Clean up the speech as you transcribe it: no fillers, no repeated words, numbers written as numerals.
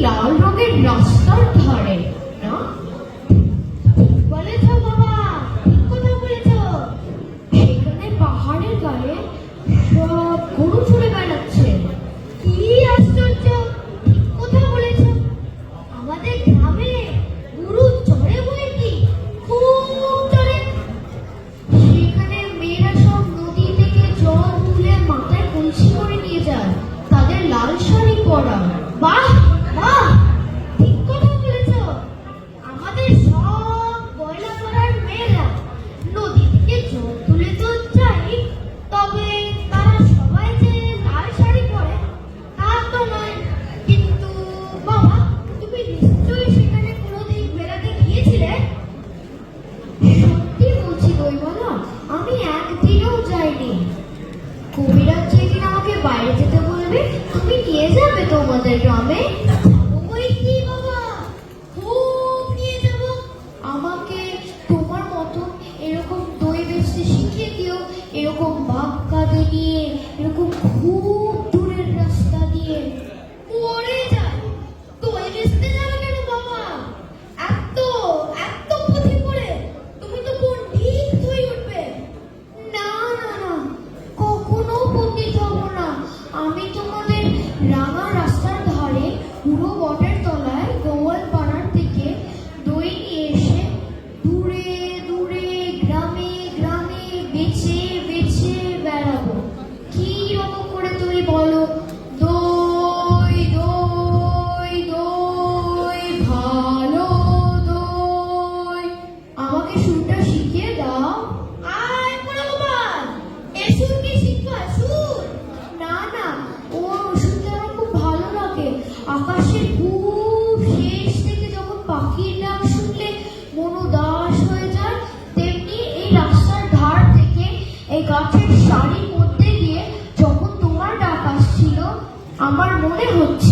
লাল রঙের রাস্তার ধারে না? ঠিক বলেছ বাবা, ঠিক কথা বলেছ। সেখানে পাহাড়ের গায়ে সব গরু চড়ে বেড়াচ্ছে। কি আশ্চর্য, ঠিক কথা বলেছ। আমাদের গ্রামে গরু চড়ে বলে কি, খুব চড়ে। সেখানে মেয়েরা সব নদী থেকে জল তুলে মাথায় কলসি করে নিয়ে যায়, তাদের লাল শাড়ি পরা। বাহ বাহ, ঠিক কথা বলেছ। আমাদের সব বয়লা পাড়ার মেয়েরা নদী থেকে জল তুলে তো যায়, তবে তারা সবাই যে লাল শাড়ি পরে তা তো নয়। কিন্তু বাবা, তুমি নিশ্চয়ই সেখানে কোনোদিন বেড়াতে গিয়েছিলে? সত্যি বলছি দইমালা, আমি একদিনও যাইনি। কবিরাজ যেদিন আমাকে বাইরে যেতে বলবে, তুমি নিয়ে যাবে তোমাদের গ্রামে? ওই কি বাবা, খুব নিয়ে যাব। আমাকে তোমার মতো এরকম দই বেচতে শিখিয়ে দিও, এরকম বাঁক কাঁদে নিয়ে, এরকম খুব দূরের রাস্তা দিয়ে। মরে যায়, দই বেচতে যাবে কেন বাবা? এত এত পুঁথি পড়ে তুমি তো পণ্ডিত হয়ে উঠবে। না না না, কখনো পণ্ডিত হব না। আমি তোমাদের রাঙা রাস্তার ধারে পুরো বটের তলায় গোয়াল পাড়ার থেকে দই নিয়ে এসে দূরে দূরে গ্রামে গ্রামে বেচে বেচে বেড়াবো। কি রকম করে তুমি বলো, দই দই দই, ভালো দই। আমাকে সুরটা শিখিয়ে দাও। আয় বড় গোপাল, এ সুর কি শিখবা? সুর না না, ও শুনতে আমার খুব ভালো লাগে। আকাশের খুব শেষ থেকে যখন পাখির ডাক শুনলে মন উদাস হয়ে যায়, তেমনি এই রাস্তার ধার থেকে এই গাছের সারির মধ্যে দিয়ে যখন তোমার ডাক আসছিল, আমার মনে হচ্ছে